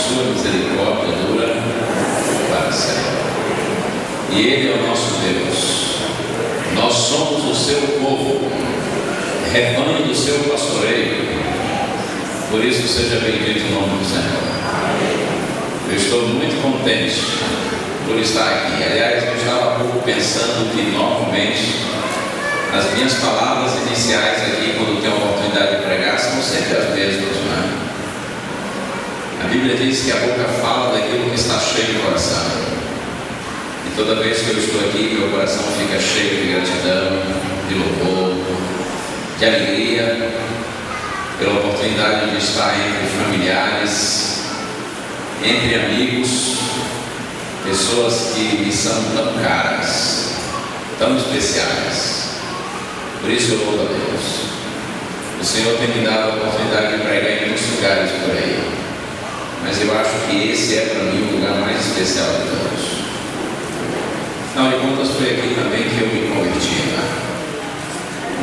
sua misericórdia dura para sempre. E Ele é o nosso Deus. Nós somos o seu povo, rebanho do seu pastoreio. Por isso seja bendito o nome do Senhor. Eu estou muito contente por estar aqui. Aliás, eu estava há pouco pensando que normalmente as minhas palavras iniciais aqui, quando tenho a oportunidade de pregar, são sempre as mesmas, não é? A Bíblia diz que a boca fala daquilo que está cheio do coração. E toda vez que eu estou aqui, meu coração fica cheio de gratidão, de louvor, de alegria, pela oportunidade de estar entre familiares, entre amigos, pessoas que me são tão caras, tão especiais. Por isso eu louvo a Deus. O Senhor tem me dado a oportunidade de pregar em muitos lugares por aí, mas eu acho que esse é para mim o lugar mais especial de todos. Afinal de contas, foi aqui também que eu me converti, né?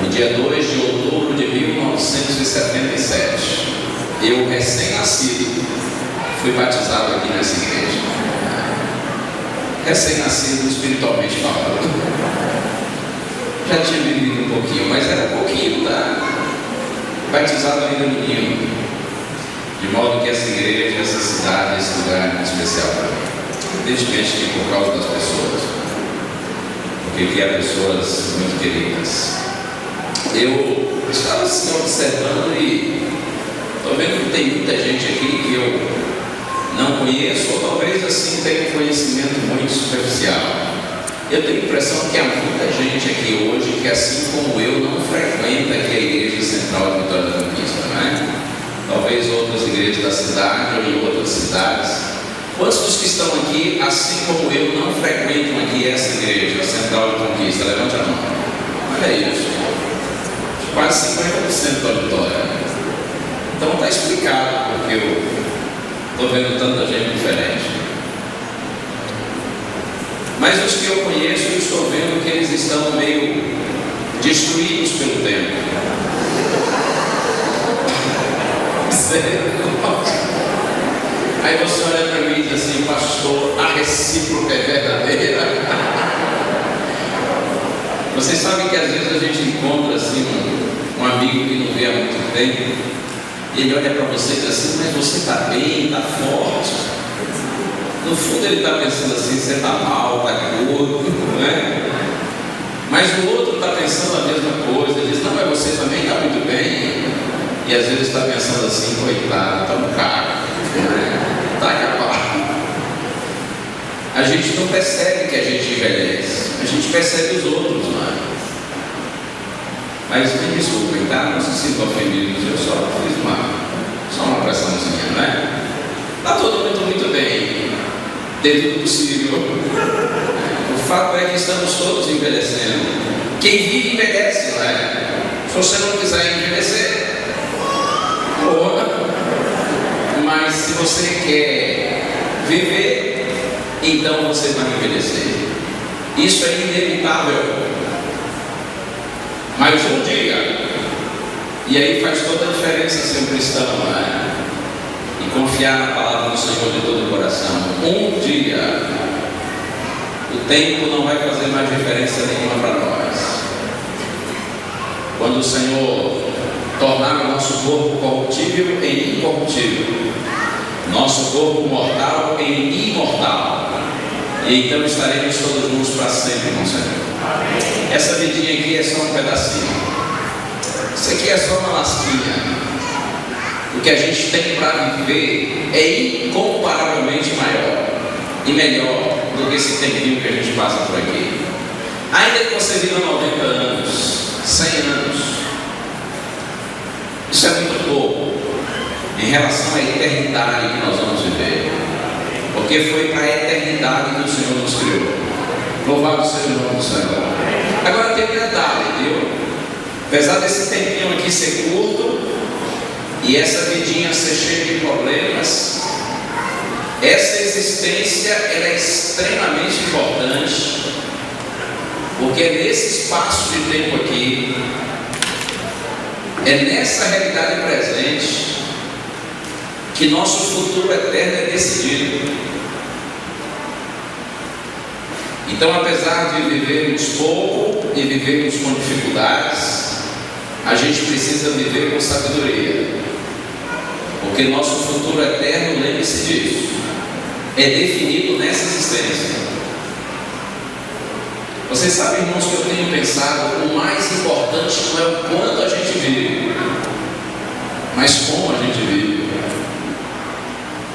No dia 2 de outubro de 1977, eu, recém-nascido, fui batizado aqui nessa igreja. Recém-nascido, espiritualmente falando. Já tinha vivido um pouquinho, mas era um pouquinho, tá? Batizado ainda menino. De modo que essa igreja, essa cidade, esse lugar é muito especial para mim. Evidentemente que por causa das pessoas, porque aqui há pessoas muito queridas. Eu estava assim observando e estou vendo que tem muita gente aqui que eu não conheço, ou talvez assim tenha um conhecimento muito superficial. Eu tenho a impressão que há muita gente aqui hoje que, assim como eu, não frequenta aqui a Igreja Central de Vitória da Conquista, não é? Talvez outras igrejas da cidade ou em outras cidades. Quantos dos que estão aqui, assim como eu, não frequentam aqui essa igreja, a Central de Conquista? Levante a mão. Olha isso. Quase 50% da auditória. Então está explicado porque eu estou vendo tanta gente diferente. Mas os que eu conheço, eu estou vendo que eles estão meio destruídos pelo tempo. Aí você olha para mim e diz assim: pastor, a recíproca é verdadeira. Vocês sabem que às vezes a gente encontra assim um amigo que não vê há muito tempo, e ele olha para você e diz assim: mas você está bem, está forte. No fundo ele está pensando assim: você está mal, está gordo, não é? Mas o outro está pensando a mesma coisa. Ele diz: não, mas você também está muito bem. E às vezes está pensando assim: coitado, está um cara, está acabado. A gente não percebe que a gente envelhece, a gente percebe os outros, não é? Mas me desculpem, tá? Não se sintam ofendidos, eu só fiz uma pressãozinha, não é? Está todo mundo muito bem, dentro do possível. O fato é que estamos todos envelhecendo. Quem vive envelhece, não é? Se você não quiser envelhecer, porra. Mas se você quer viver, então você vai envelhecer. Isso é inevitável. Mas um dia, e aí faz toda a diferença ser um cristão, não é? E confiar na palavra do Senhor de todo o coração. Um dia, o tempo não vai fazer mais diferença nenhuma para nós. Quando o Senhor tornar o nosso corpo corruptível em incorruptível, nosso corpo mortal em imortal, e então estaremos todos juntos para sempre com o Senhor. Essa vidinha aqui é só um pedacinho. Isso aqui é só uma lasquinha. O que a gente tem para viver é incomparavelmente maior e melhor do que esse tempinho que a gente passa por aqui. Ainda que você viva 90 anos, 100 anos, isso é muito pouco em relação à eternidade que nós vamos viver, porque foi para a eternidade que o Senhor nos criou. Louvado seja o nome do Senhor. Agora tem um detalhe, viu? Apesar desse tempinho aqui ser curto e essa vidinha ser cheia de problemas, essa existência ela é extremamente importante, porque é nesse espaço de tempo aqui, é nessa realidade presente, que nosso futuro eterno é decidido. Então, apesar de vivermos pouco e vivermos com dificuldades, a gente precisa viver com sabedoria, porque nosso futuro eterno, lembre-se disso, é definido nessa existência. Vocês sabem, irmãos, que eu tenho pensado, o mais importante não é o quanto a gente vive, mas como a gente vive.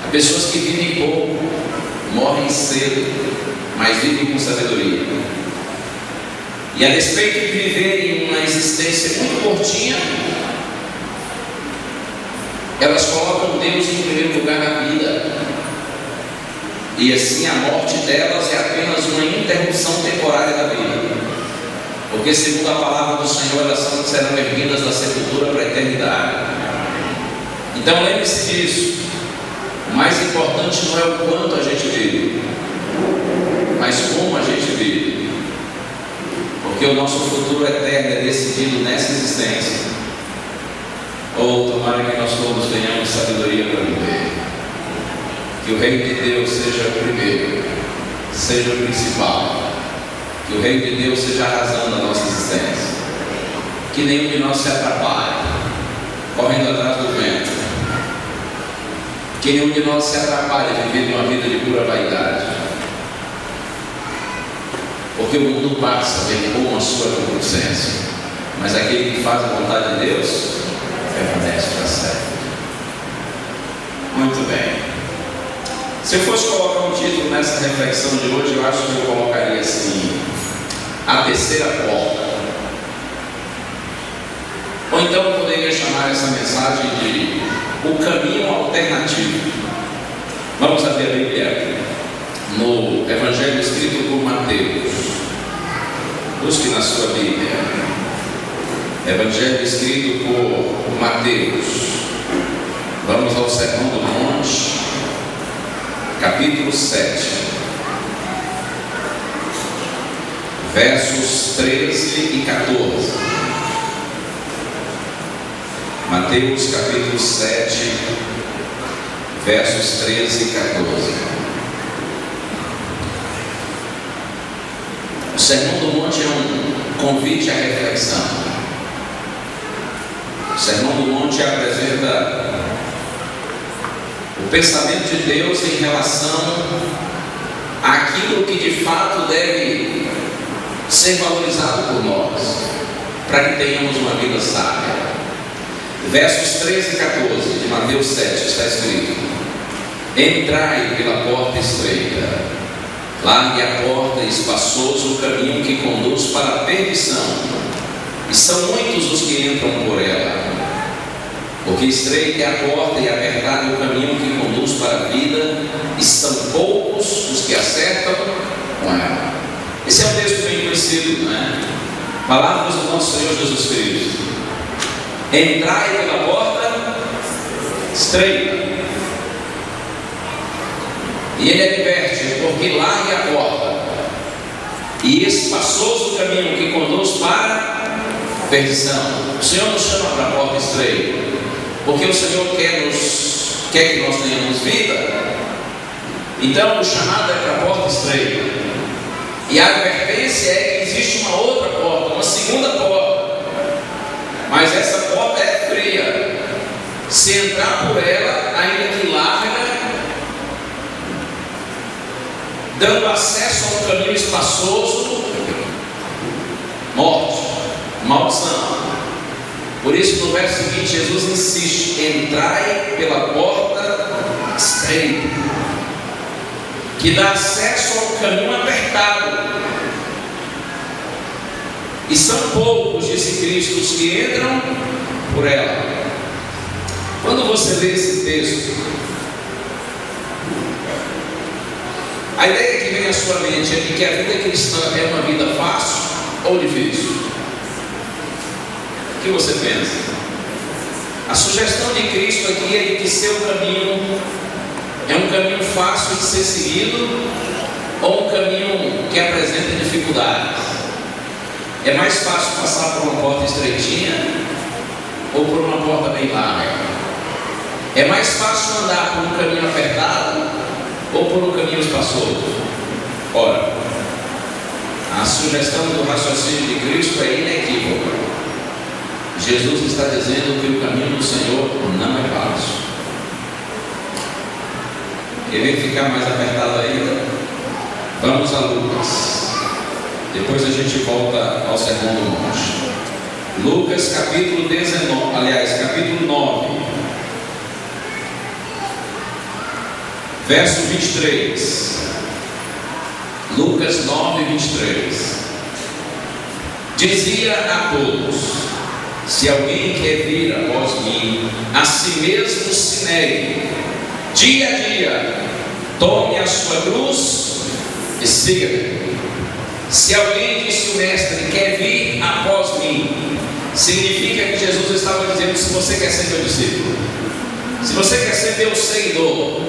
Há pessoas que vivem pouco, morrem cedo, mas vivem com sabedoria. E a despeito de viverem uma existência muito curtinha, elas colocam Deus em primeiro lugar na vida. E assim a morte delas é apenas uma interrupção temporária da vida. Porque segundo a palavra do Senhor, elas serão erguidas da sepultura para a eternidade. Então lembre-se disso. O mais importante não é o quanto a gente vive, mas como a gente vive. Porque o nosso futuro eterno é decidido nessa existência. Ou tomara que nós todos tenhamos sabedoria para viver. Que o reino de Deus seja o primeiro, seja o principal. Que o reino de Deus seja a razão da nossa existência. Que nenhum de nós se atrapalhe, correndo atrás do vento. Que nenhum de nós se atrapalhe vivendo uma vida de pura vaidade. Porque o mundo passa, vem com a sua concupiscência, mas aquele que faz a vontade de Deus permanece para sempre. Muito bem. Se eu fosse colocar um título nessa reflexão de hoje, eu acho que eu colocaria assim: a terceira porta. Ou então eu poderia chamar essa mensagem de o caminho alternativo. Vamos abrir a Bíblia no Evangelho escrito por Mateus. Busque na sua Bíblia. Evangelho escrito por Mateus. Vamos ao Sermão do Monte, capítulo 7, versos 13 e 14. Mateus capítulo 7, versos 13 e 14. O Sermão do Monte é um convite à reflexão. O Sermão do Monte apresenta o pensamento de Deus em relação àquilo que de fato deve ser valorizado por nós, para que tenhamos uma vida sábia. Versos 13 e 14 de Mateus 7 está escrito: entrai pela porta estreita, largue a porta e espaçoso o caminho que conduz para a perdição, e são muitos os que entram por ela. Porque estreita é a porta e apertado é o caminho que conduz para a vida, e são poucos os que acertam com ela. Esse é um texto bem conhecido, não é? Palavras do nosso Senhor Jesus Cristo. Entrai pela porta estreita. E ele adverte: porque largue a porta e espaçoso o caminho que conduz para a perdição. O Senhor nos chama para a porta estreita, porque o Senhor quer que nós tenhamos vida. Então o chamado é para a porta estreita. E a advertência é que existe uma outra porta, uma segunda porta. Mas essa porta é fria. Se entrar por ela, ainda que larga, dando acesso a um caminho espaçoso, morte, maldição. Por isso, no verso seguinte, Jesus insiste: entrai pela porta estreita, que dá acesso a um caminho apertado. E são poucos, disse Cristo, os que entram por ela. Quando você lê esse texto, a ideia que vem à sua mente é de que a vida cristã é uma vida fácil ou difícil? O que você pensa? A sugestão de Cristo aqui é de que seu caminho é um caminho fácil de ser seguido ou um caminho que apresenta dificuldades. É mais fácil passar por uma porta estreitinha ou por uma porta bem larga? É mais fácil andar por um caminho apertado ou por um caminho espaçoso? Ora, a sugestão do raciocínio de Cristo é inequívoca. Jesus está dizendo que o caminho do Senhor não é fácil. Querer ficar mais apertado ainda? Vamos a Lucas. Depois a gente volta ao Sermão do Monte. Lucas capítulo 19, aliás, capítulo 9, verso 23. Lucas 9, 23. Dizia a todos: se alguém quer vir após mim, a si mesmo se negue, dia a dia, tome a sua cruz e siga-me. Se alguém, disse o mestre, quer vir após mim, significa que Jesus estava dizendo: se você quer ser meu discípulo, se você quer ser meu seguidor,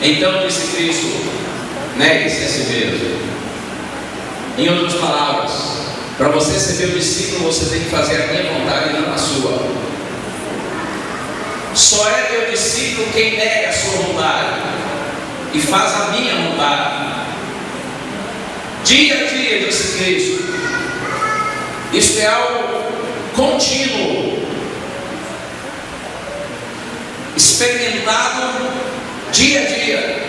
então, disse Cristo, negue-se a si mesmo. Em outras palavras, para você ser meu discípulo, você tem que fazer a minha vontade e não a sua. Só é meu discípulo quem nega a sua vontade e faz a minha vontade. Dia a dia, disse Cristo. Isso é algo contínuo, experimentado dia a dia.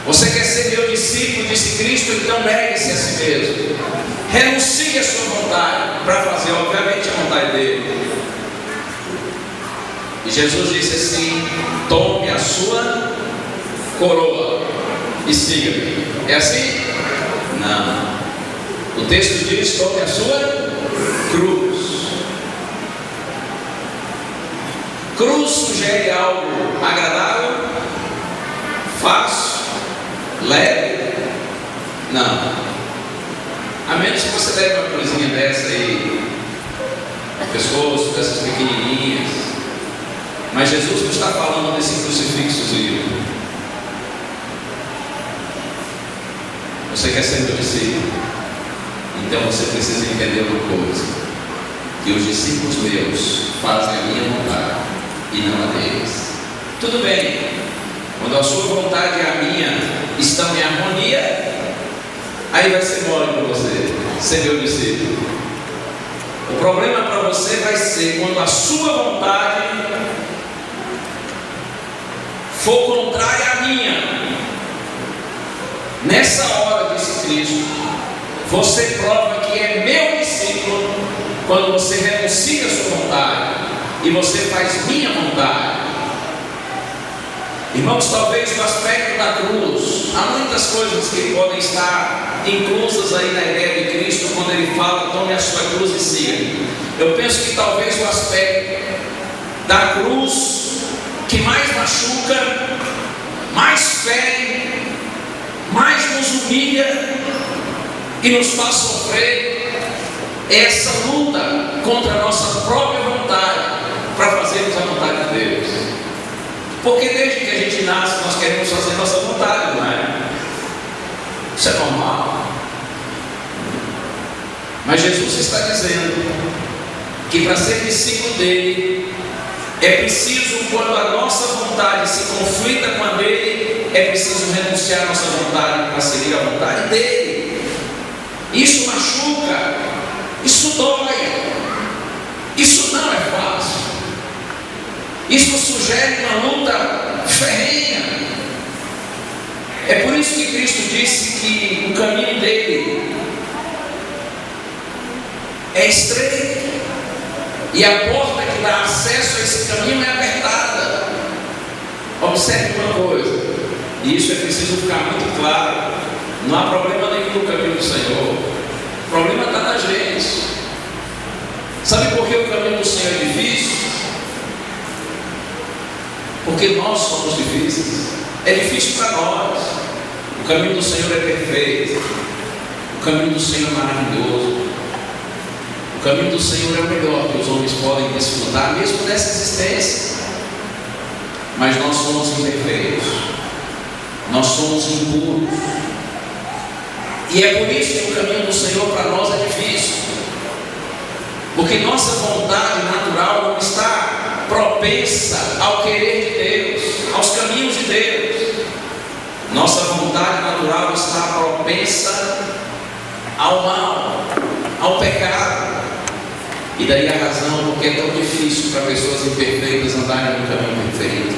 Você quer ser meu discípulo, disse Cristo, então negue-se a si mesmo. Renuncie a sua vontade para fazer, obviamente, a vontade dele. E Jesus disse assim: tome a sua coroa e siga-me. É assim? Não. O texto diz: tome a sua cruz. Cruz sugere algo agradável, fácil, leve? Não. A menos que você leve uma cruzinha dessa aí no pescoço, dessas pequenininhas. Mas Jesus não está falando desse crucifixozinho. Você quer ser meu discípulo? Então você precisa entender uma coisa: que os discípulos meus fazem a minha vontade e não a deles. Tudo bem, quando a sua vontade e a minha estão em harmonia, aí vai ser mole para você ser meu discípulo. O problema para você vai ser quando a sua vontade for contrária à minha. Nessa hora, disse Cristo, você prova que é meu discípulo quando você renuncia a sua vontade e você faz minha vontade. Irmãos, talvez o aspecto da cruz, há muitas coisas que podem estar inclusas aí na ideia de Cristo quando ele fala: tome a sua cruz e siga. Eu penso que talvez o aspecto da cruz que mais machuca, mais fere, mais nos humilha e nos faz sofrer é essa luta contra a nossa própria vontade para fazermos a vontade de Deus. Porque desde que a gente nasce nós queremos fazer nossa vontade, não é? Isso é normal. Mas Jesus está dizendo que para ser discípulo dele é preciso, quando a nossa vontade se conflita com a dele, é preciso renunciar a nossa vontade para seguir a vontade dele. Isso machuca, isso dói, isso não é fácil, isso sugere uma luta ferrenha. É por isso que Cristo disse que o caminho dele é estreito e a porta que dá acesso a esse caminho é apertada. Observe uma coisa, e isso é preciso ficar muito claro: não há problema nenhum no caminho do Senhor, o problema está na gente. Sabe por que o caminho do Senhor é difícil? Porque nós somos difíceis. É difícil para nós. O caminho do Senhor é perfeito, o caminho do Senhor é maravilhoso, o caminho do Senhor é o melhor que os homens podem desfrutar, mesmo nessa existência. Mas nós somos imperfeitos, nós somos impuros, e é por isso que o caminho do Senhor para nós é difícil, porque nossa vontade natural não está propensa ao querer de Deus, aos caminhos de Deus. Nossa vontade natural está propensa ao mal, ao pecado. E daí a razão porque é tão difícil para pessoas imperfeitas andarem no caminho perfeito.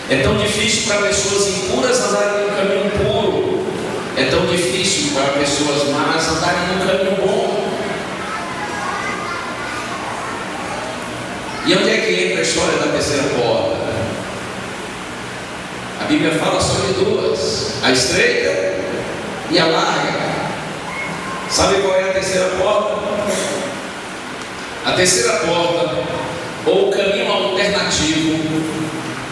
É tão difícil para pessoas impuras andarem no caminho puro. É tão difícil para pessoas más andarem no caminho bom. E onde é que entra a história da terceira porta? A Bíblia fala só de duas: a estreita e a larga. Sabe qual é a terceira porta? A terceira porta, ou o caminho alternativo,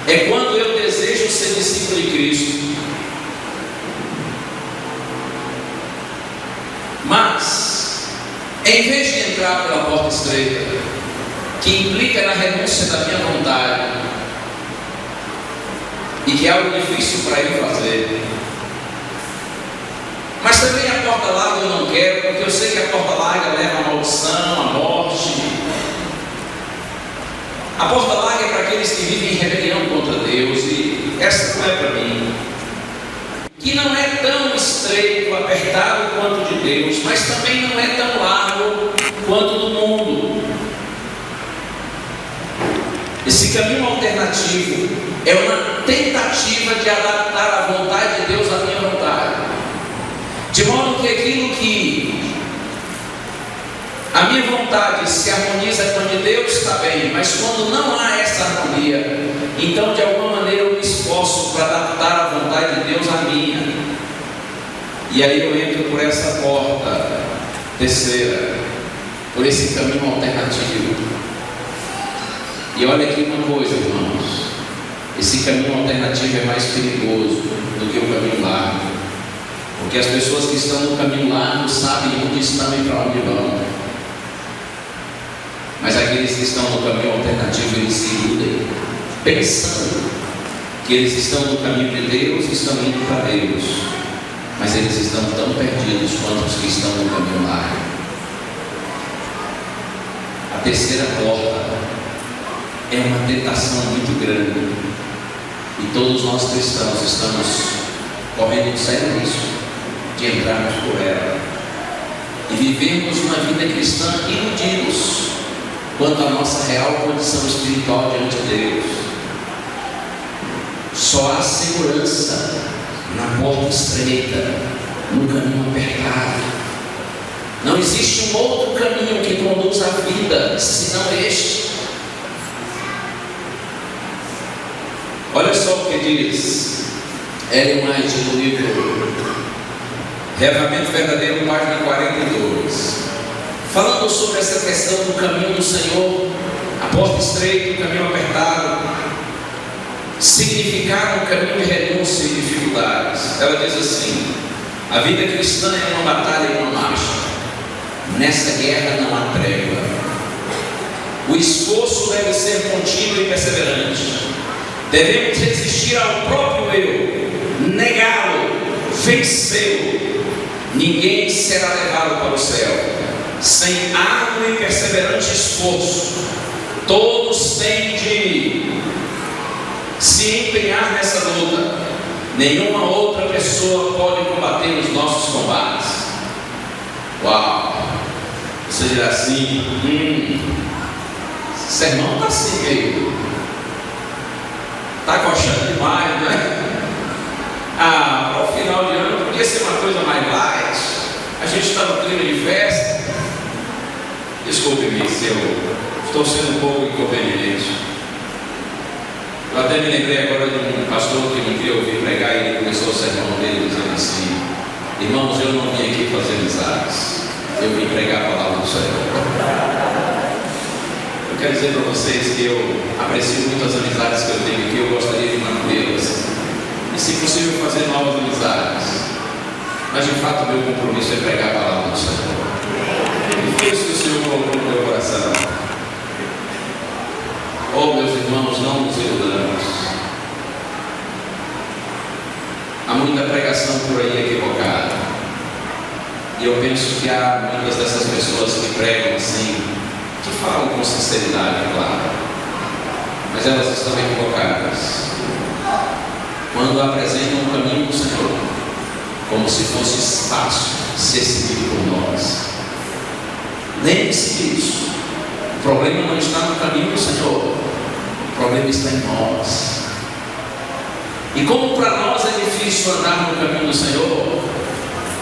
é quando eu desejo ser discípulo de Cristo, mas em vez de entrar pela porta estreita, que implica na renúncia da minha vontade, e que é algo difícil para eu fazer, mas também a porta larga eu não quero, porque eu sei que a porta larga leva a maldição, a morte. A porta larga é para aqueles que vivem em rebelião contra Deus, e essa não é para mim. Que não é tão estreito, apertado quanto de Deus, mas também não é tão largo quanto do mundo. Esse caminho alternativo é uma tentativa de adaptar a vontade de Deus à minha vontade, de modo que aquilo que a minha vontade se harmoniza com a de Deus está bem, mas quando não há essa harmonia, então de alguma maneira eu me esforço para adaptar a vontade de Deus à minha, e aí eu entro por essa porta terceira, por esse caminho alternativo. E olha aqui uma coisa, irmãos, esse caminho alternativo é mais perigoso do que o caminho largo, porque as pessoas que estão no caminho largo sabem onde estão e para onde vão, mas aqueles que estão no caminho alternativo, eles se iludem, pensando que eles estão no caminho de Deus, estão indo para Deus, mas eles estão tão perdidos quanto os que estão no caminho largo. A terceira porta é uma tentação muito grande, e todos nós cristãos estamos correndo sério risco de entrarmos por ela e vivermos uma vida cristã iludidos quanto à nossa real condição espiritual diante de Deus. Só há segurança na porta estreita, no caminho apertado. Não existe um outro caminho que conduz à vida senão este. Olha só o que diz Ellen White no livro Reavivamento Verdadeiro, página 42, falando sobre essa questão do caminho do Senhor, a porta estreita, o caminho apertado, significar um caminho de renúncia e dificuldades. Ela diz assim: a vida cristã é uma batalha e uma marcha. Nessa guerra não há trégua. O esforço deve ser contínuo e perseverante. Devemos resistir ao próprio eu, negá-lo, vencê-lo. Ninguém será levado para o céu sem árduo e perseverante esforço. Todos têm de se empenhar nessa luta. Nenhuma outra pessoa pode combater os nossos combates. Uau! Você dirá assim: esse sermão está assim meio, está coxando demais, né? Para o final de ano podia ser uma coisa mais light. A gente está no clima de festa. Desculpe-me se eu estou sendo um pouco inconveniente. Eu até me lembrei agora de um pastor que não queria ouvir pregar, e ele começou o sermão dele dizendo assim: irmãos, eu não vim aqui fazer amizades, eu vim pregar a palavra do Senhor. Eu quero dizer para vocês que eu aprecio muito as amizades que eu tenho aqui, eu gostaria de mantê-las e, se possível, fazer novas amizades, mas de fato o meu compromisso é pregar a palavra do Senhor. E foi isso que o Senhor colocou no meu coração. Oh, meus irmãos, não nos iludamos. Há muita pregação por aí equivocada, e eu penso que há muitas dessas pessoas que pregam assim, que falam com sinceridade, claro, mas elas estão equivocadas quando apresentam o caminho do Senhor como se fosse fácil ser seguido por nós. Lembre-se disso. O problema não está no caminho do Senhor, o problema está em nós. E como para nós é difícil andar no caminho do Senhor,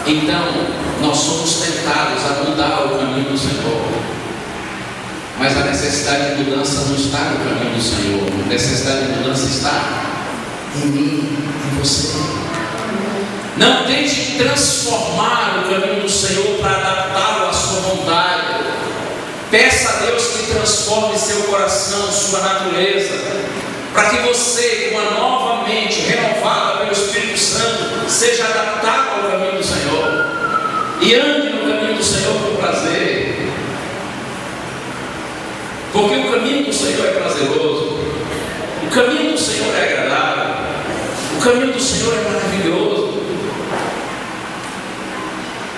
então nós somos tentados a mudar o caminho do Senhor. Mas a necessidade de mudança não está no caminho do Senhor, a necessidade de mudança está em mim, em você. Não tente transformar o caminho do Senhor para adaptá-lo à sua vontade. Peça a Deus que transforme seu coração, sua natureza, para que você, com uma nova mente renovada pelo Espírito Santo, seja adaptado ao caminho do Senhor e ande no caminho do Senhor com prazer. Porque o caminho do Senhor é prazeroso, o caminho do Senhor é agradável, o caminho do Senhor é maravilhoso.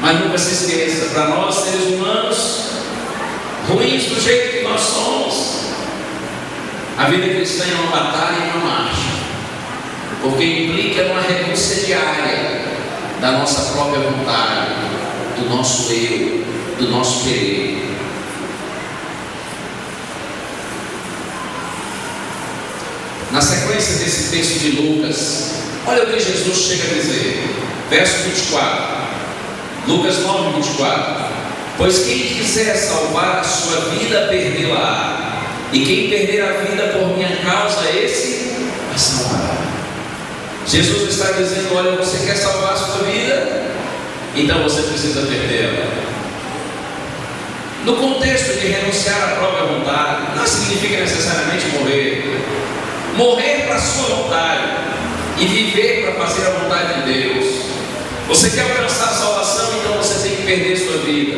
Mas nunca se esqueça, para nós seres humanos, ruins do jeito que nós somos, a vida cristã é uma batalha e uma marcha, porque implica uma renúncia diária da nossa própria vontade, do nosso eu, do nosso querer. Na sequência desse texto de Lucas, olha o que Jesus chega a dizer, verso 24, Lucas 9, 24: pois quem quiser salvar a sua vida, perdê-la-á, e quem perder a vida por minha causa, esse a salvará. Jesus está dizendo: olha, você quer salvar a sua vida? Então você precisa perdê-la. No contexto de renunciar à própria vontade, não significa necessariamente morrer. Morrer para a sua vontade e viver para fazer a vontade de Deus. Você quer alcançar a salvação, então você tem que perder sua vida.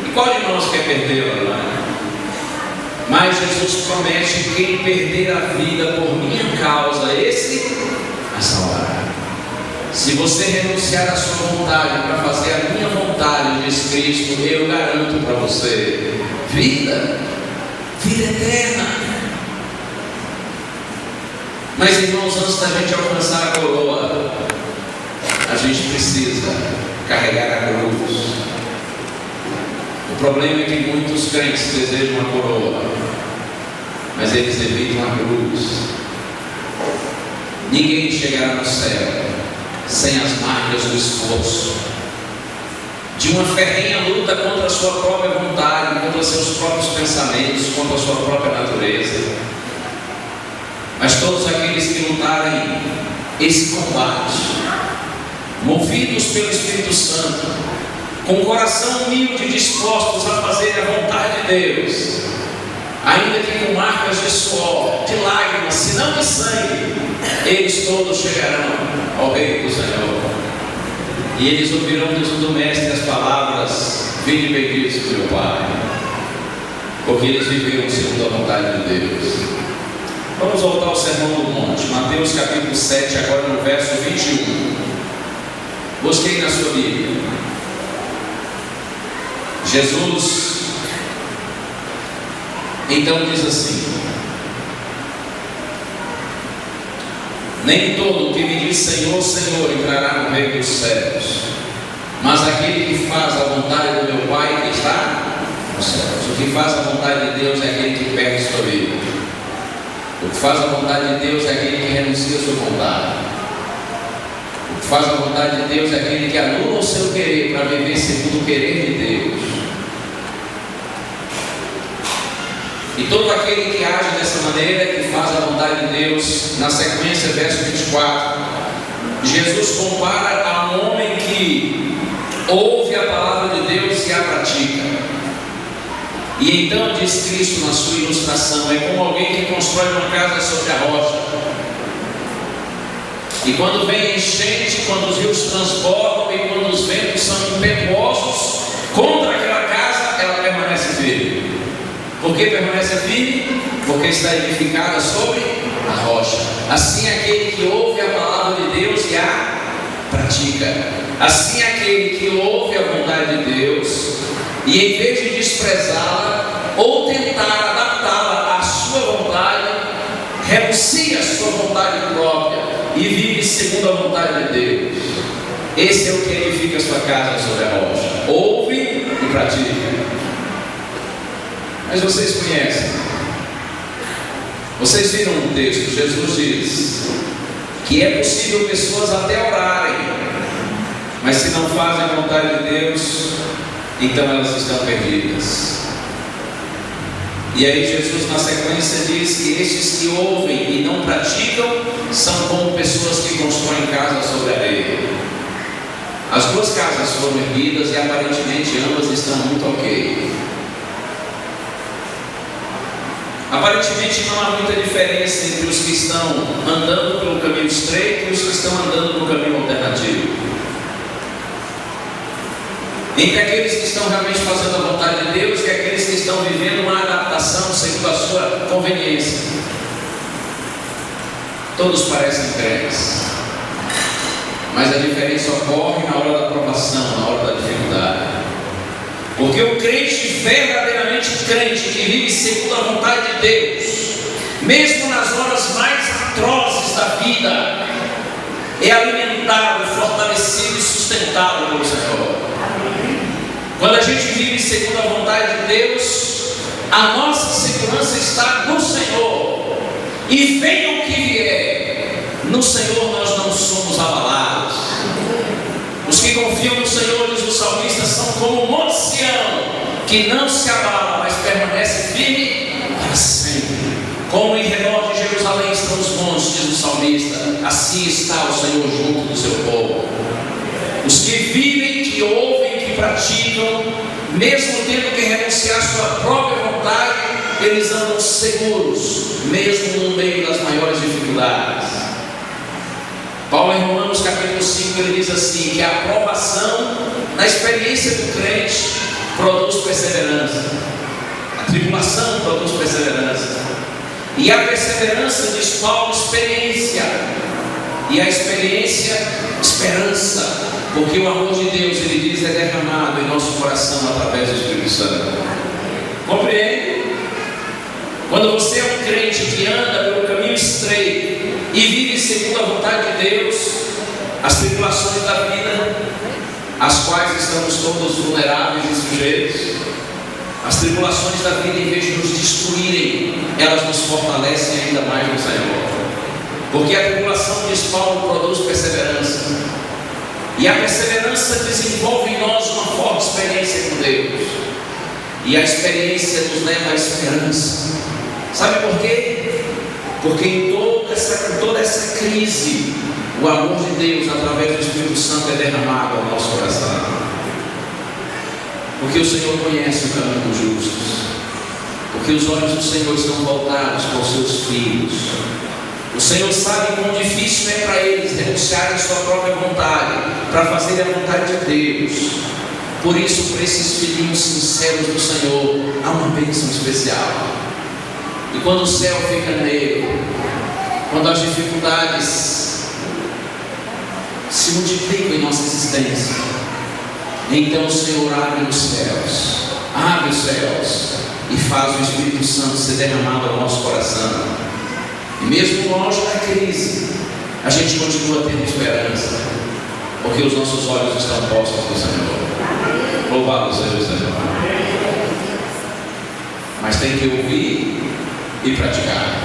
E qual de nós quer perdê-la, não é? Mas Jesus promete que quem perder a vida por minha causa, esse a salvará. Se você renunciar à sua vontade para fazer a minha vontade, diz Cristo, eu garanto para você vida eterna. Mas, irmãos, antes da gente alcançar a coroa, a gente precisa carregar a cruz. O problema é que muitos crentes desejam a coroa, mas eles evitam a cruz. Ninguém chegará no céu sem as marcas do esforço, de uma ferrenha luta contra a sua própria vontade, contra seus próprios pensamentos, contra a sua própria natureza. Mas todos aqueles que lutarem esse combate, movidos pelo Espírito Santo, com o coração humilde e dispostos a fazer a vontade de Deus, ainda que com marcas de suor, de lágrimas, se não de sangue, eles todos chegarão ao reino do Senhor. E eles ouvirão do Mestre as palavras: vinde benditos, meu Pai, porque eles viveram segundo a vontade de Deus. Vamos voltar ao Sermão do Monte, Mateus capítulo 7, agora no verso 21. Busquei na sua Bíblia. Jesus então diz assim: nem todo que me diz Senhor, Senhor entrará no reino dos céus, mas aquele que faz a vontade do meu Pai que está nos céus. O que faz a vontade de Deus é aquele que perde sua vida. O que faz a vontade de Deus é aquele que renuncia a sua vontade. O que faz a vontade de Deus é aquele que anula o seu querer para viver segundo o querer de Deus. E todo aquele que age dessa maneira, que faz a vontade de Deus, na sequência, verso 24, Jesus compara a um homem que ouve a palavra de Deus e a pratica. E então diz Cristo na sua ilustração: é como alguém que constrói uma casa sobre a rocha. E quando vem a enchente, quando os rios transbordam e quando os ventos são impetuosos contra aquela casa, ela permanece firme. Por que permanece firme? Porque está edificada sobre a rocha. Assim é aquele que ouve a palavra de Deus e a pratica. Assim é aquele que ouve a vontade de Deus e, em vez de desprezá-la ou tentar adaptá-la à sua vontade, segundo a vontade de Deus, esse é o que edifica a sua casa sobre a rocha. Ouve e pratica. Mas vocês conhecem, vocês viram um texto, Jesus diz que é possível pessoas até orarem, mas se não fazem a vontade de Deus, então elas estão perdidas. E aí Jesus na sequência diz que estes que ouvem e não praticam são como pessoas que constroem casa sobre a areia. As duas casas foram erguidas e aparentemente ambas estão muito ok. Aparentemente não há muita diferença entre os que estão andando pelo caminho estreito e os que estão andando no caminho alternativo. Entre aqueles que estão realmente fazendo a vontade de Deus e aqueles que estão vivendo uma adaptação segundo a sua conveniência. Todos parecem crentes, mas a diferença ocorre na hora da provação, na hora da dificuldade. Porque o crente, verdadeiramente crente, que vive segundo a vontade de Deus, mesmo nas horas mais atrozes da vida, é alimentado, fortalecido e sustentado pelo Senhor. Quando a gente vive segundo a vontade de Deus, a nossa segurança está no Senhor. E venha o que vier, no Senhor nós não somos abalados. Os que confiam no Senhor, diz o salmista, são como o monte Sião, que não se abala, mas permanece firme para sempre. Como em redor de Jerusalém estão os montes, diz o salmista, assim está o Senhor junto do seu povo. Os que vivem, que ouvem, que praticam, mesmo tendo que renunciar à sua própria vontade, eles andam seguros, mesmo no meio das maiores dificuldades. Paulo em Romanos capítulo 5, ele diz assim, que a aprovação na experiência do crente produz perseverança. A tribulação produz perseverança. E a perseverança, diz Paulo, experiência. E a experiência, esperança. Porque o amor de Deus, ele diz, é derramado em nosso coração através do Espírito Santo. Compreende? Quando você é um crente que anda pelo caminho estreito e vive segundo a vontade de Deus, as tribulações da vida, às quais estamos todos vulneráveis e sujeitos, as tribulações da vida, em vez de nos destruírem, elas nos fortalecem ainda mais no Senhor. Porque a tribulação, diz Paulo, produz perseverança. E a perseverança desenvolve em nós uma forte experiência com Deus. E a experiência nos leva à esperança. Sabe por quê? Porque em toda essa crise, o amor de Deus, através do Espírito Santo, é derramado ao nosso coração. Porque o Senhor conhece o caminho dos justos. Porque os olhos do Senhor estão voltados para os seus filhos. O Senhor sabe quão difícil é para eles renunciarem à sua própria vontade, para fazerem a vontade de Deus. Por isso, para esses filhinhos sinceros do Senhor, há uma bênção especial. E quando o céu fica negro, quando as dificuldades se multiplicam em nossa existência, então o Senhor abre os céus e faz o Espírito Santo ser derramado ao nosso coração. E mesmo longe da crise, a gente continua tendo esperança, porque os nossos olhos estão postos no Senhor. Louvado seja o Senhor. Mas tem que ouvir e praticar.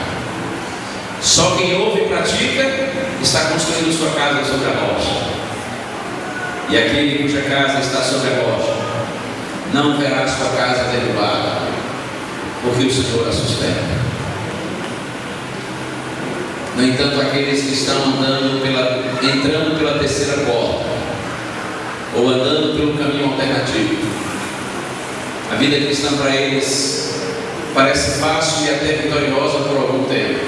Só quem ouve e pratica está construindo sua casa sobre a rocha. E aquele cuja casa está sobre a rocha não verá sua casa derrubada, porque o Senhor a sustenta. No entanto, aqueles que estão entrando pela terceira porta, ou andando pelo caminho alternativo, a vida cristã para eles parece fácil e até vitoriosa por algum tempo,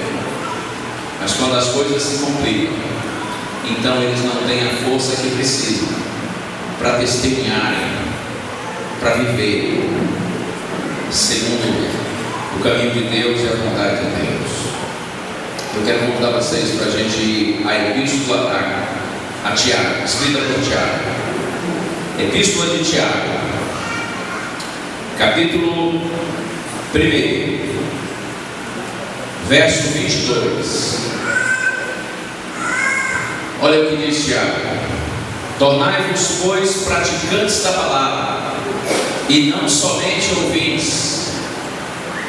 mas quando as coisas se complicam, então eles não têm a força que precisam para testemunharem, para viver segundo o caminho de Deus e a vontade de Deus. Eu quero convidar vocês para a gente ir à Epístola a Tiago, escrita por Tiago. Epístola de Tiago, capítulo 1, verso 22. Olha o que diz Tiago: tornai-vos, pois, praticantes da palavra, e não somente ouvintes,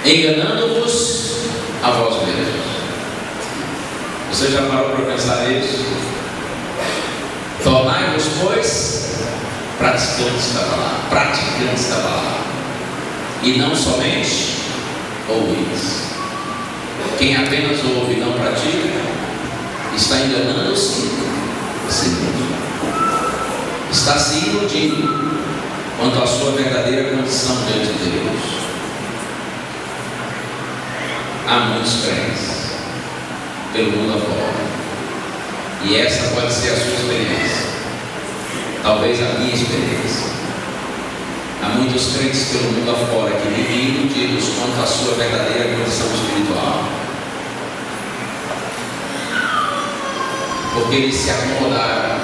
enganando-vos a vós mesmos. Você já parou para pensar nisso? Tornai-vos, pois, praticantes da palavra, e não somente ouvintes. Quem apenas ouve e não pratica, está enganando-se a si mesmo, está se iludindo quanto à sua verdadeira condição diante de Deus. Há muitos crentes pelo mundo afora, e essa pode ser a sua experiência, talvez a minha experiência. Há muitos crentes pelo mundo afora que vivem iludidos quanto à sua verdadeira condição espiritual, porque eles se acomodaram,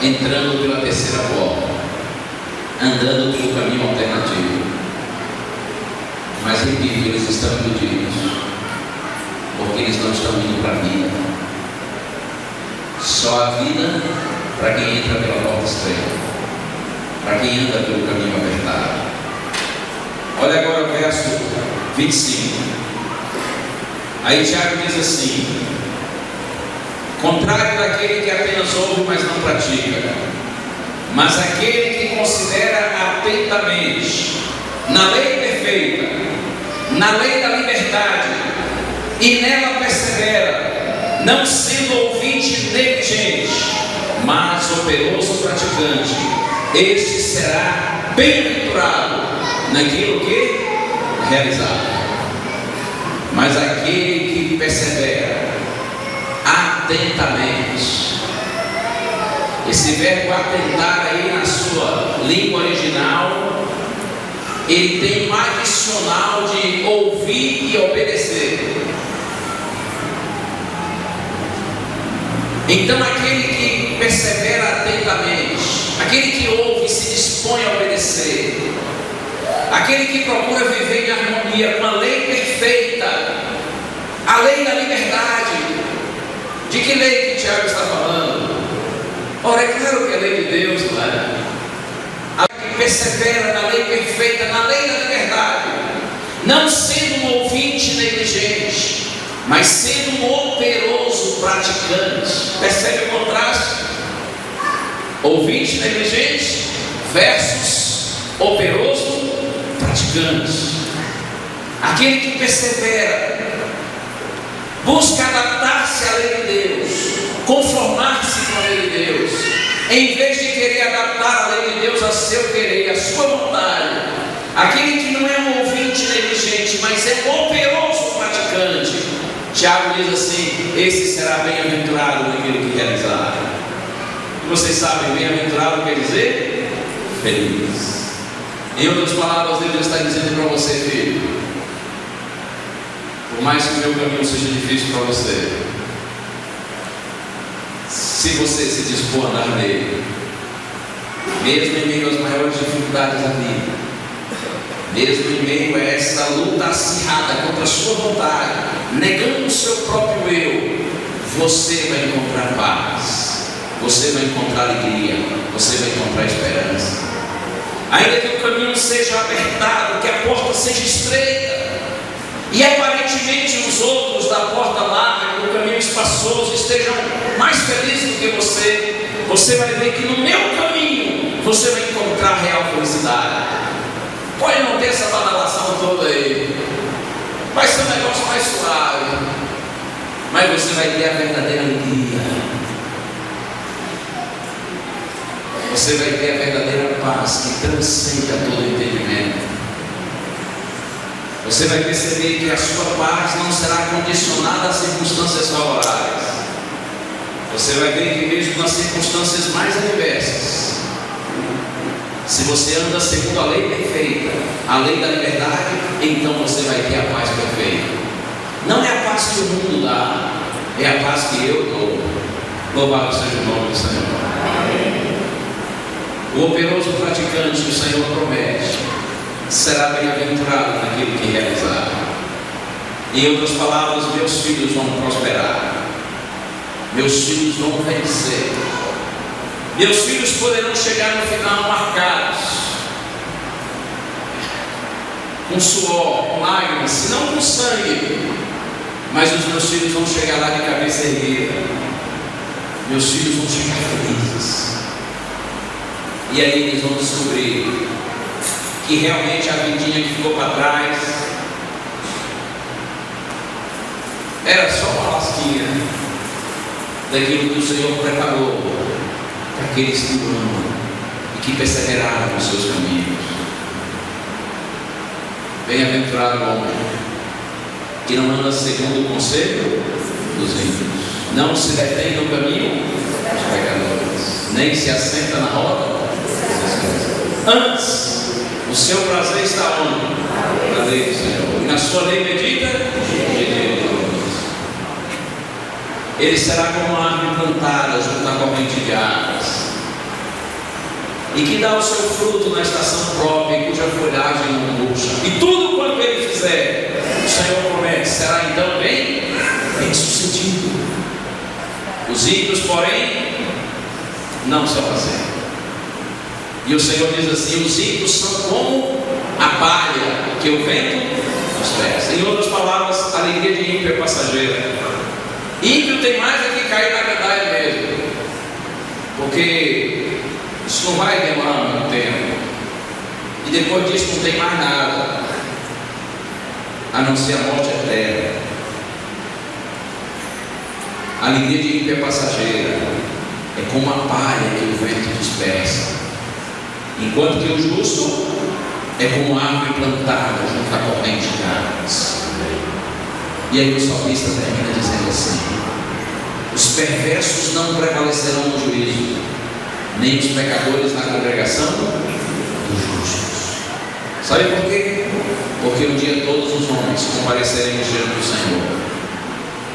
entrando pela terceira porta, andando pelo caminho alternativo. Mas repito, eles estão iludidos, porque eles não estão indo para a vida. Só a vida para quem entra pela porta estreita, para quem anda pelo caminho apertado. Olha agora o verso 25. Aí Tiago diz assim: contrário daquele que apenas ouve, mas não pratica, mas aquele que considera atentamente na lei perfeita, na lei da liberdade, e nela persevera, não sendo ouvinte negligente, mas operoso praticante, este será bem-aventurado naquilo que realizar. Mas aquele que persevera atentamente, esse verbo atentar aí na sua língua original, ele tem um adicional de ouvir e obedecer. Então aquele que persevera atentamente, aquele que ouve e se dispõe a obedecer, aquele que procura viver em harmonia com a lei perfeita, a lei da liberdade. De que lei que Tiago está falando? Ora, é claro que é a lei de Deus, não é? A lei que persevera na lei perfeita, na lei da liberdade, não sendo um ouvinte negligente, mas sendo um operoso praticante. Percebe o contraste? Ouvinte negligente versus operoso praticante. Aquele que persevera, busca adaptar-se à lei de Deus, conformar-se com a lei de Deus, em vez de querer adaptar a lei de Deus a seu querer, a sua vontade. Aquele que não é um ouvinte negligente, mas é um operoso praticante. Tiago diz assim: esse será bem-aventurado naquilo que realizar. E vocês sabem, bem-aventurado quer dizer feliz. Em outras palavras, Deus está dizendo para você, filho, por mais que o meu caminho seja difícil para você, se você se dispor a andar nele, mesmo em meio às maiores dificuldades da vida, mesmo em meio a essa luta acirrada contra a sua vontade, negando o seu próprio eu, você vai encontrar paz, você vai encontrar alegria, você vai encontrar esperança. Ainda que o caminho seja apertado, que a porta seja estreita, e aparentemente os outros da porta larga, do caminho espaçoso, estejam mais felizes do que você, você vai ver que no meu caminho você vai encontrar real felicidade. Pode não ter essa badalação toda aí, vai ser um negócio mais suave, mas você vai ter a verdadeira alegria, você vai ter a verdadeira paz que transcende a todo entendimento. Você vai perceber que a sua paz não será condicionada às circunstâncias favoráveis. Você vai ver que mesmo nas circunstâncias mais adversas, se você anda segundo a lei perfeita, a lei da liberdade, então você vai ter a paz perfeita. Não é a paz que o mundo dá, é a paz que eu dou. Louvado seja o nome do Senhor. O operoso praticante que o Senhor promete será bem-aventurado naquilo que realizar. Em outras palavras, meus filhos vão prosperar. Meus filhos vão vencer. Meus filhos poderão chegar no final marcados com suor, com lágrimas, se não com sangue, mas os meus filhos vão chegar lá de cabeça erguida. Meus filhos vão chegar felizes. E aí eles vão descobrir que realmente a vidinha que ficou para trás era só uma lasquinha daquilo que o Senhor preparou para aqueles que o amam e que perseveraram nos seus caminhos. Bem-aventurado o homem que não anda segundo o conselho dos ímpios, não se detém no caminho dos pecadores, nem se assenta na roda. Antes, o seu prazer está onde? Na lei do Senhor. E na sua lei medita de dia e de noite. Ele será como uma árvore plantada junto à corrente de águas, e que dá o seu fruto na estação própria, e cuja folhagem não murcha. E tudo quanto ele fizer, o Senhor promete, será então bem sucedido. Os ímpios, porém, não se apacentam. E o Senhor diz assim: os ímpios são como a palha que o vento dispersa. Em outras palavras, a alegria de ímpio é passageira. Ímpio tem mais é que cair na gandaia mesmo, porque isso não vai demorar muito tempo, e depois disso não tem mais nada a não ser a morte eterna. A alegria de ímpio é passageira, é como a palha que o vento dispersa, enquanto que o justo é como a árvore plantada junto à corrente de águas. E aí o salmista termina dizendo assim: os perversos não prevalecerão no juízo, nem os pecadores na congregação dos justos. Sabe por quê? Porque um dia todos os homens compareceremos diante do Senhor.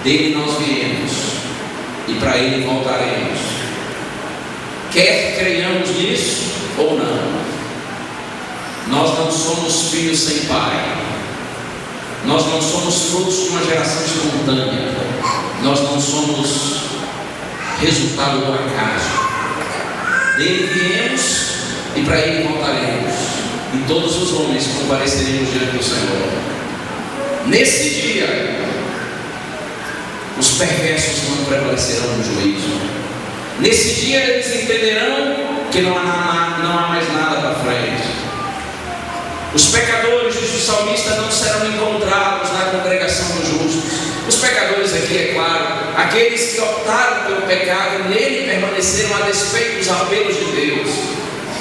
Dele nós viemos e para ele voltaremos, quer creiamos nisso ou não. Nós não somos filhos sem pai, nós não somos frutos de uma geração espontânea, nós não somos resultado do acaso. Dele viemos e para ele voltaremos, e todos os homens compareceremos diante do Senhor. Nesse dia, os perversos não prevalecerão no juízo. Nesse dia eles entenderão que não há mais nada para frente. Os pecadores, diz o salmista, não serão encontrados na congregação dos justos. Os pecadores aqui, é claro, aqueles que optaram pelo pecado e nele permaneceram a despeito dos apelos de Deus.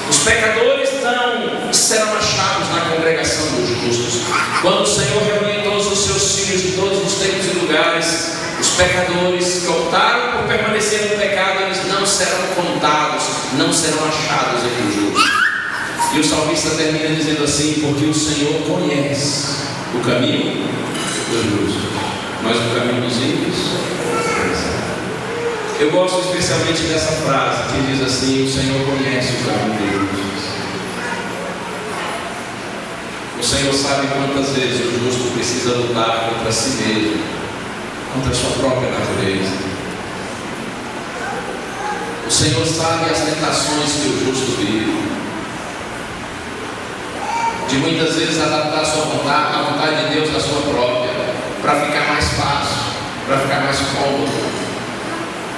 Os pecadores não serão achados na congregação dos justos. Quando o Senhor reunir todos os seus filhos de todos os tempos e lugares, os pecadores que optaram por permanecer no pecado, eles não serão contados, não serão achados entre os justos. E o salmista termina dizendo assim: porque o Senhor conhece o caminho dos justos, mas o caminho dos ímpios. Eu gosto especialmente dessa frase que diz assim: o Senhor conhece o caminho dos justos. O Senhor sabe quantas vezes o justo precisa lutar contra si mesmo, contra a sua própria natureza. O Senhor sabe as tentações que o justo vive, de muitas vezes adaptar a sua vontade, a vontade de Deus à sua própria, para ficar mais fácil, para ficar mais cômodo.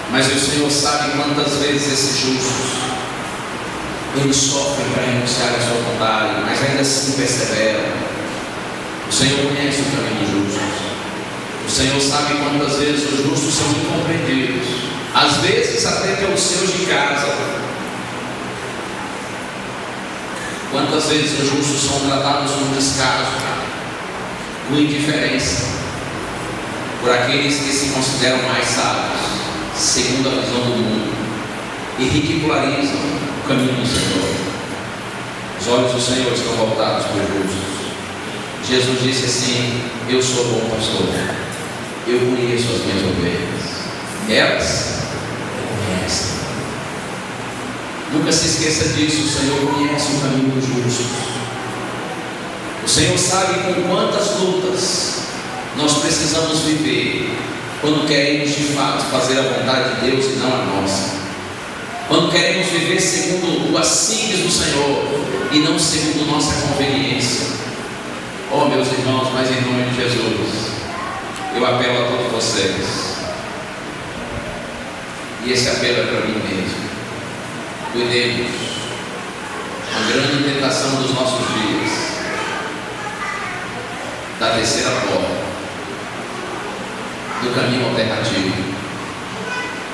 Mas o Senhor sabe quantas vezes esses justos, eles sofrem para renunciar à sua vontade, mas ainda assim perseveram. O Senhor conhece o caminho dos justos. O Senhor sabe quantas vezes os justos são incompreendidos, às vezes até pelos seus de casa. Quantas vezes os justos são tratados com descaso, com indiferença, por aqueles que se consideram mais sábios, segundo a visão do mundo, e ridicularizam o caminho do Senhor. Os olhos do Senhor estão voltados para os justos. Jesus disse assim: eu sou bom pastor, eu conheço as minhas ovelhas, elas me conhecem. Nunca se esqueça disso. O Senhor conhece o caminho dos justos. O Senhor sabe com quantas lutas nós precisamos viver quando queremos de fato fazer a vontade de Deus e não a nossa, quando queremos viver segundo o assíduo do Senhor e não segundo nossa conveniência. Oh, meus irmãos, mas em nome de Jesus, eu apelo a todos vocês, e esse apelo é para mim mesmo. Cuidemos. A grande tentação dos nossos dias, da terceira porta, do caminho alternativo,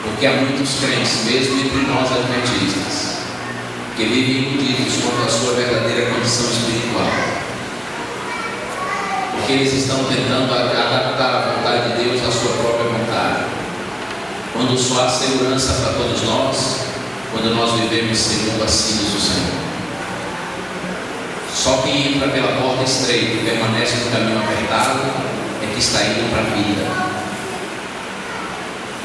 porque há muitos crentes, mesmo entre nós adventistas, que vivem iludidos quanto à sua verdadeira condição espiritual, porque eles estão tentando adaptar a vontade de Deus à sua própria vontade, quando só há segurança para todos nós quando nós vivemos segundo a símbolos do Senhor. Só quem entra pela porta estreita e permanece no caminho apertado é que está indo para a vida.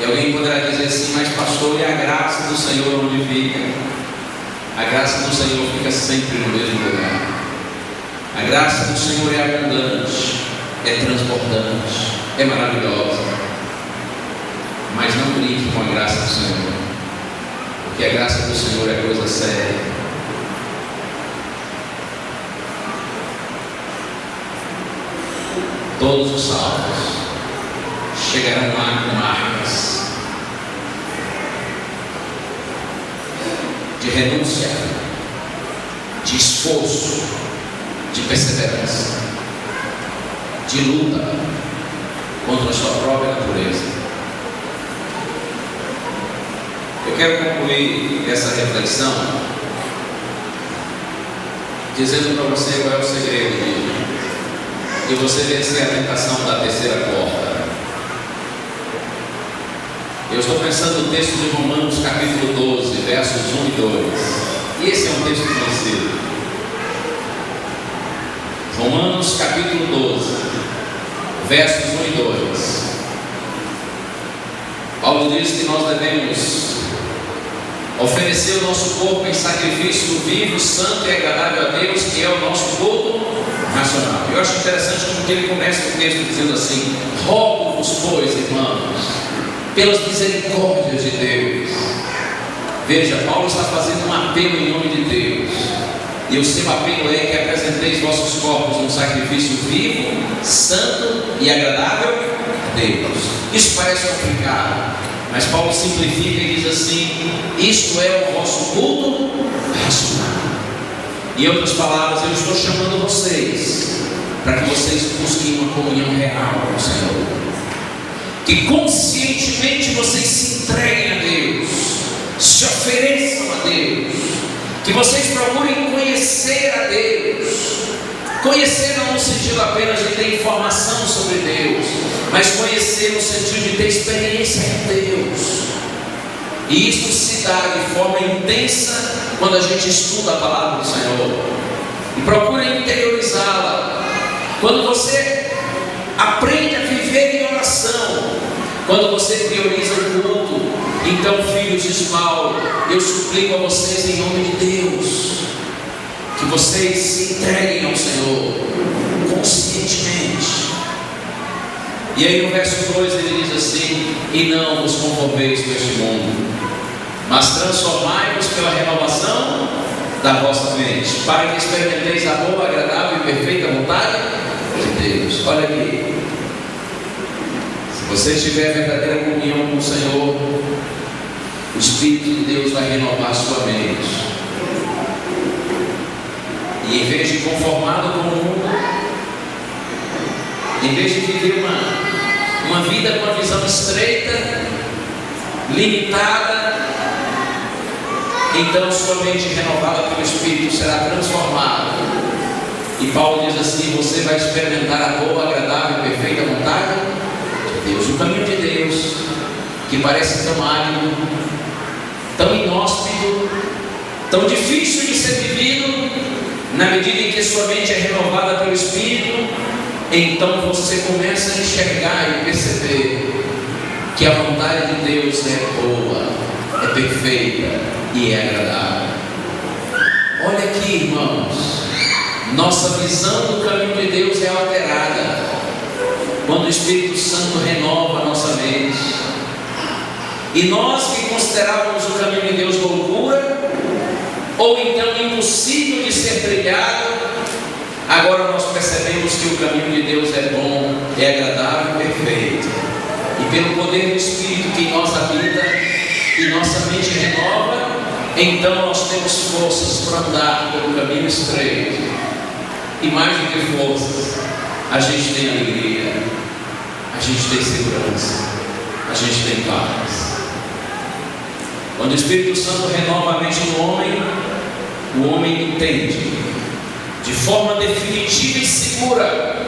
E alguém poderá dizer assim: mas pastor, e a graça do Senhor onde fica? A graça do Senhor fica sempre no mesmo lugar. A graça do Senhor é abundante, é transbordante, é maravilhosa. Mas não brinque com a graça do Senhor, porque a graça do Senhor é coisa séria. Todos os salvos chegarão lá com marcas de renúncia, de esforço, de perseverança, de luta contra a sua própria natureza. Eu quero concluir essa reflexão dizendo para você qual é o segredo de você vencer a tentação da terceira porta. Eu estou pensando no texto de Romanos capítulo 12, versos 1 e 2. E esse é um texto conhecido. Romanos capítulo 12, versos 1 e 2. Paulo diz que nós devemos oferecer o nosso corpo em sacrifício vivo, santo e agradável a Deus, que é o nosso culto racional. Eu acho interessante como ele começa o texto dizendo assim: rogo-vos, pois, irmãos, pelas misericórdias de Deus. Veja, Paulo está fazendo um apelo em nome de Deus, e o seu apelo é que apresenteis vossos corpos um sacrifício vivo, santo e agradável a Deus. Isso parece complicado, mas Paulo simplifica e diz assim: isto é o vosso culto racional. Em outras palavras, eu estou chamando vocês para que vocês busquem uma comunhão real com o Senhor, que conscientemente vocês se entreguem a Deus, se ofereçam a Deus, que vocês procurem conhecer a Deus. Conhecer não no sentido apenas de ter informação sobre Deus, mas conhecer no sentido de ter experiência com Deus. E isso se dá de forma intensa quando a gente estuda a palavra do Senhor e procura interiorizá-la. Quando você aprende a viver em oração, quando você prioriza o culto. Então, filhos, diz Paulo, eu suplico a vocês em nome de Deus, que vocês se entreguem ao Senhor conscientemente. E aí no verso 2 ele diz assim: e não vos conformeis com este mundo, mas transformai-vos pela renovação da vossa mente, para que experimenteis a boa, agradável e perfeita vontade de Deus. Olha aqui, se você tiver verdadeira comunhão com o Senhor, o Espírito de Deus vai renovar a sua mente, e em vez de conformado com o mundo, em vez de viver uma vida com uma visão estreita, limitada, então sua mente renovada pelo Espírito será transformada. E Paulo diz assim: você vai experimentar a boa, agradável e perfeita vontade de Deus. O caminho de Deus, que parece tão árido, tão inóspito, tão difícil de ser vivido, na medida em que sua mente é renovada pelo Espírito, então você começa a enxergar e perceber que a vontade de Deus é boa, é perfeita e é agradável. Olha aqui, irmãos, nossa visão do caminho de Deus é alterada quando o Espírito Santo renova a nossa mente. E nós que considerávamos o caminho de Deus loucura, ou então impossível de ser trilhado, agora nós percebemos que o caminho de Deus é bom, é agradável e perfeito. E pelo poder do Espírito que em nós habita e nossa mente renova, então nós temos forças para andar pelo caminho estreito. E mais do que forças, a gente tem alegria, a gente tem segurança, a gente tem paz. Quando o Espírito Santo renova a mente do homem, o homem entende de forma definitiva e segura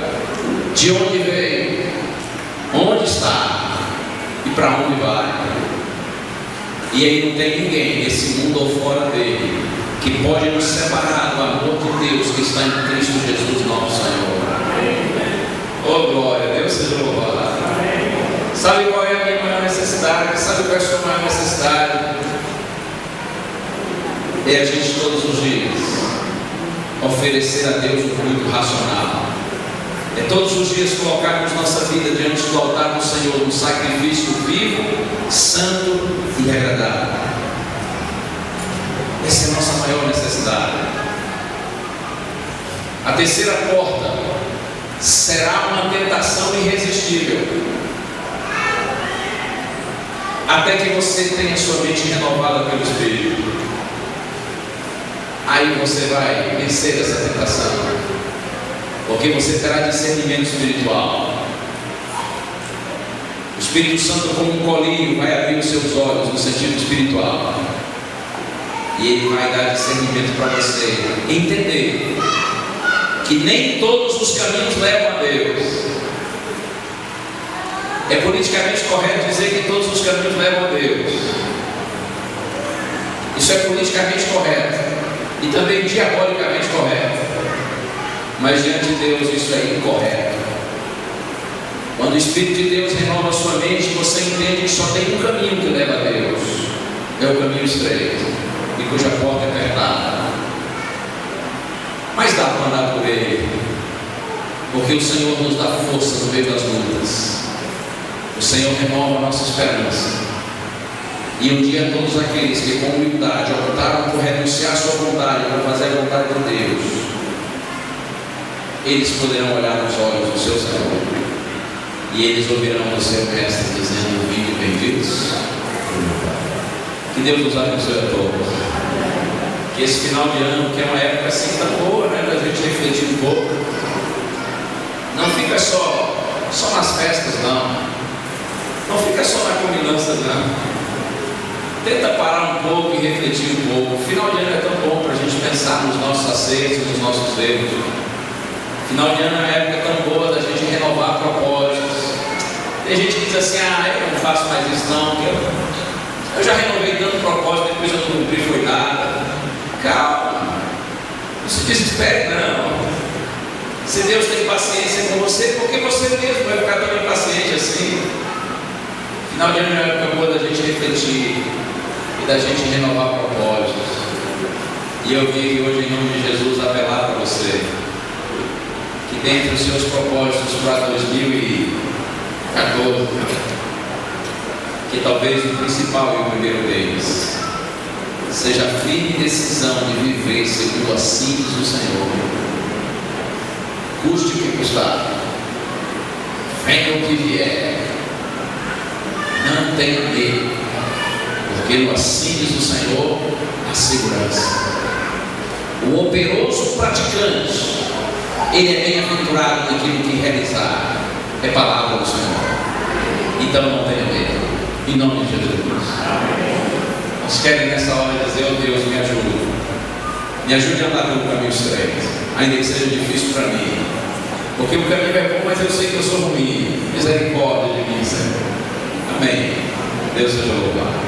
de onde veio, onde está e para onde vai. E aí não tem ninguém nesse mundo ou fora dele que pode nos separar do amor de Deus que está em Cristo Jesus nosso Senhor. Oh glória, Deus seja louvado. Sabe qual é a minha maior necessidade? Sabe qual é a sua maior necessidade? É a gente todos os dias oferecer a Deus um culto racional. É todos os dias colocarmos nossa vida diante do altar do Senhor, um sacrifício vivo, santo e agradável. Essa é a nossa maior necessidade. A terceira porta será uma tentação irresistível, até que você tenha sua mente renovada pelo Espírito. Aí você vai vencer essa tentação, porque você terá discernimento espiritual. O Espírito Santo, como um colinho, vai abrir os seus olhos no sentido espiritual, e ele vai dar discernimento para você entender que nem todos os caminhos levam a Deus. É politicamente correto dizer que todos os caminhos levam a Deus. Isso é politicamente correto e também diabolicamente correto, mas diante de Deus isso é incorreto. Quando o Espírito de Deus renova a sua mente, você entende que só tem um caminho que leva a Deus, é o caminho estreito e cuja porta é apertada, mas dá para andar por ele, porque o Senhor nos dá força no meio das lutas. O Senhor renova a nossa esperança. E um dia todos aqueles que com humildade optaram por renunciar a sua vontade para fazer a vontade de Deus, eles poderão olhar nos olhos do seu Senhor e eles ouvirão do seu mestre dizendo: vinde benditos. Que Deus nos abençoe a todos. Que esse final de ano, que é uma época assim tão boa, né, da gente refletir um pouco, não fica só nas festas, não fica só na combinância, não. Tenta parar um pouco e refletir um pouco. O final de ano é tão bom para a gente pensar nos nossos acertos, nos nossos erros. Final de ano é uma época tão boa da gente renovar propósitos. Tem gente que diz assim: eu não faço mais isso não, eu já renovei tanto propósito, depois eu não cumpri, foi nada. Calma, não se desespere não. Se Deus tem paciência com você, por que você mesmo vai ficar tão impaciente assim? Final de ano é uma época boa da gente refletir e da gente renovar propósitos. E eu vim hoje, em nome de Jesus, apelar para você que dentre os seus propósitos para 2014, que talvez o principal e o primeiro deles seja a firme decisão de viver segundo as símbolos do Senhor, custe o que custar, venha o que vier, não tenha medo, porque no assínios do Senhor há segurança. O operoso praticante, ele é bem-aventurado naquilo que realizar, é palavra do Senhor. Então não tenha medo, em nome de Jesus. Nós queremos nessa hora dizer: oh Deus, me ajude a andar pelo caminho estreito, ainda que seja difícil para mim, porque o caminho é bom, mas eu sei que eu sou ruim. Misericórdia de mim, Senhor. Amém. Deus seja louvado.